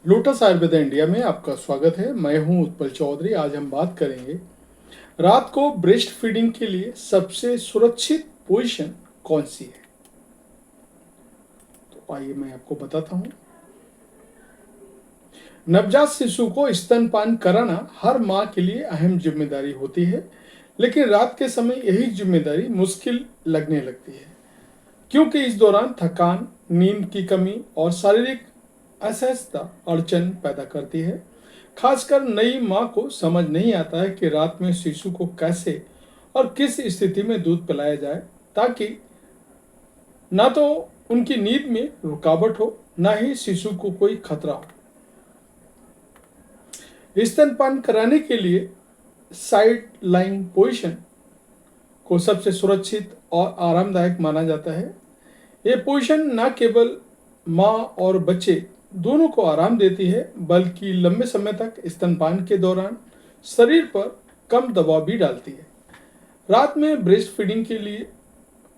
Lotus Ayurveda India में आपका स्वागत है। मैं हूं उत्पल चौधरी। आज हम बात करेंगे रात को ब्रेस्ट फीडिंग के लिए सबसे सुरक्षित पोजीशन कौन सी है। तो आइए मैं आपको बताता हूं। नवजात शिशु को स्तनपान कराना हर मां के लिए अहम जिम्मेदारी होती है, लेकिन रात के समय यही जिम्मेदारी मुश्किल लगने लगती है, क्योंकि इस दौरान थकान, नींद की कमी और शारीरिक असहजता अड़चन पैदा करती है। खासकर नई मां को समझ नहीं आता है कि रात में शिशु को कैसे और किस स्थिति में दूध पिलाया जाए, ताकि ना तो उनकी नींद में रुकावट हो, ना ही शिशु को कोई खतरा हो। स्तनपान कराने के लिए साइड लाइन पोजीशन को सबसे सुरक्षित और आरामदायक माना जाता है। ये पोजीशन न केवल माँ और बच्चे दोनों को आराम देती है, बल्कि लंबे समय तक स्तनपान के दौरान शरीर पर कम दबाव भी डालती है। रात में ब्रेस्ट फीडिंग के लिए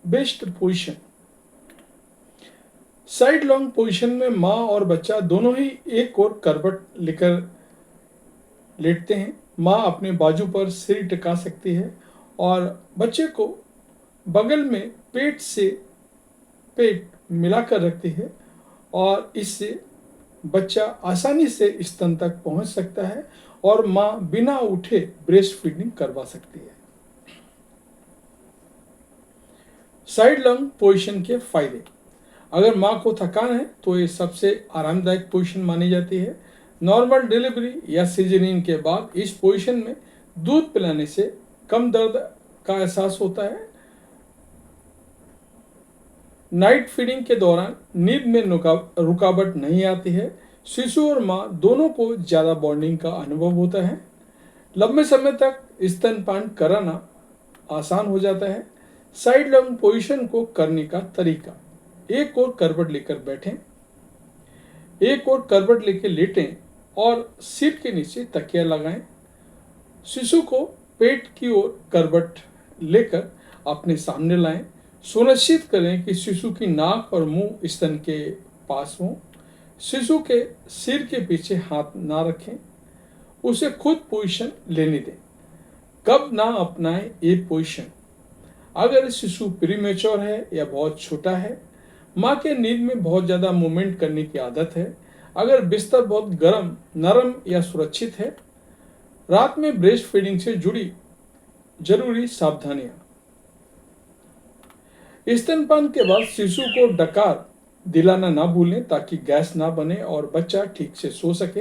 best position side long position में माँ और बच्चा दोनों ही एक और करवट लेकर लेटते हैं। माँ अपने बाजू पर सिर टिका सकती है और बच्चे को बगल में पेट मिलाकर रखती है, और इससे बच्चा आसानी से स्तन तक पहुंच सकता है और मां बिना उठे ब्रेस्ट फीडिंग करवा सकती है। साइड लॉन्ग पोजीशन के फायदे। अगर मां को थकान है तो ये सबसे आरामदायक पोजीशन मानी जाती है। नॉर्मल डिलीवरी या सिजेरियन के बाद इस पोजीशन में दूध पिलाने से कम दर्द का एहसास होता है। नाइट फीडिंग के दौरान नींद में रुकावट नहीं आती है। शिशु और माँ दोनों को ज़्यादा बॉन्डिंग का अनुभव होता है। लंबे समय तक स्तनपान कराना आसान हो जाता है। साइड लॉन्ग पोजीशन को करने का तरीका। एक और करवट लेकर बैठें, एक और करवट लेकर लेटें और सिर के नीचे तकिया लगाएं। शिशु को पेट की ओर करवट लेकर अपने सामने लाएं। सुनिश्चित करें कि शिशु की नाक और मुंह स्तन के पास हो। शिशु के सिर के पीछे हाथ ना रखें, उसे खुद पोजीशन लेने दें। कब ना अपनाएं ये पोजीशन। अगर शिशु प्रीमेच्योर है या बहुत छोटा है, माँ के नींद में बहुत ज़्यादा मूवमेंट करने की आदत है, अगर बिस्तर बहुत गर्म, नरम या सुरक्षित है। रात में ब्रेस्ट फीडिंग से जुड़ी जरूरी सावधानियां। स्तनपान के बाद शिशु को डकार दिलाना ना भूलें, ताकि गैस ना बने और बच्चा ठीक से सो सके।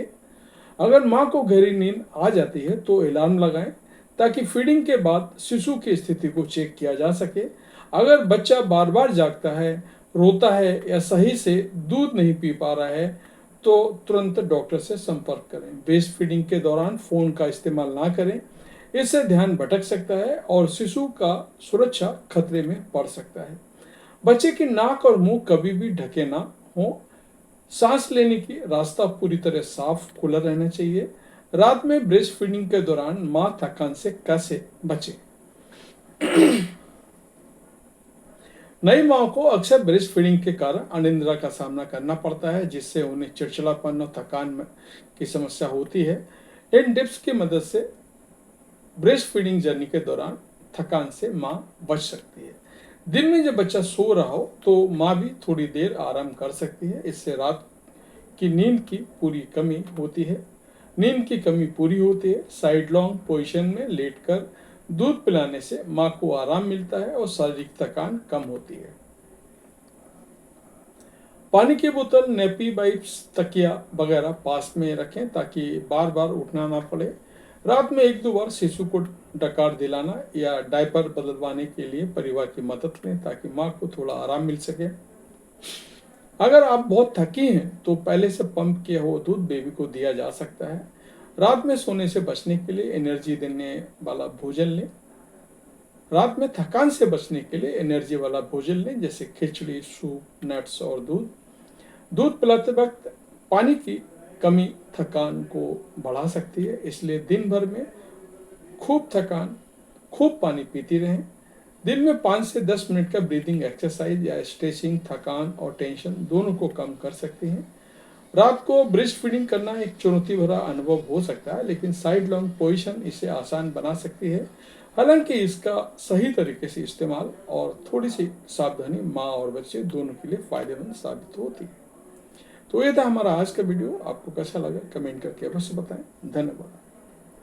अगर मां को गहरी नींद आ जाती है तो अलार्म लगाएं, ताकि फीडिंग के बाद शिशु की स्थिति को चेक किया जा सके। अगर बच्चा बार बार जागता है, रोता है या सही से दूध नहीं पी पा रहा है, तो तुरंत डॉक्टर से संपर्क करें। ब्रेस्ट फीडिंग के दौरान फोन का इस्तेमाल ना करें, इससे ध्यान भटक सकता है और शिशु का सुरक्षा खतरे में पड़ सकता है। बच्चे की नाक और मुंह कभी भी ढके ना हो। सांस लेने की रास्ता पूरी तरह साफ खुला रहना चाहिए। रात में ब्रेस्ट फीडिंग के दौरान मां थकान से कैसे बचे। नई माओ को अक्सर ब्रेस्ट फीडिंग के कारण अनिद्रा का सामना करना पड़ता है, जिससे उन्हें चिड़चिड़ापन और थकान की समस्या होती है। इन टिप्स की मदद से ब्रेस्ट फीडिंग जर्नी के दौरान थकान से मां बच सकती है। दिन में जब बच्चा सो रहा हो तो मां भी थोड़ी देर आराम कर सकती है। इससे रात की नींद की कमी पूरी होती है। साइड लॉन्ग पोजीशन में लेटकर दूध पिलाने से मां को आराम मिलता है और शारीरिक थकान कम होती है। पानी की बोतल, नेपी, वाइप्स, तकिया वगैरह पास में रखें, ताकि बार बार उठना ना पड़े। रात में एक दो बार शिशु को डकार दिलाना या डायपर बदलवाने के लिए परिवार की मदद लें, ताकि मां को थोड़ा आराम मिल सके। अगर आप बहुत थकी हैं तो पहले से पंप किया हुआ दूध बेबी को दिया जा सकता है। रात में सोने से बचने के लिए एनर्जी देने वाला भोजन लें। रात में थकान से बचने के लिए एनर्जी वाला भोजन लें, जैसे खिचड़ी, सूप, नट्स और दूध। दूध पिलाते वक्त पानी की कमी थकान को बढ़ा सकती है, इसलिए दिन भर में खूब पानी पीती रहें। दिन में 5 से 10 मिनट का ब्रीदिंग एक्सरसाइज या स्ट्रेचिंग थकान और टेंशन दोनों को कम कर सकती हैं। रात को ब्रेस्ट फीडिंग करना एक चुनौती भरा अनुभव हो सकता है, लेकिन साइड लॉन्ग पोजीशन इसे आसान बना सकती है। हालांकि इसका सही तरीके से इस्तेमाल और थोड़ी सी सावधानी माँ और बच्चे दोनों के लिए फायदेमंद साबित होती है। तो ये था हमारा आज का वीडियो। आपको कैसा लगा कमेंट करके अवश्य बताएं। धन्यवाद।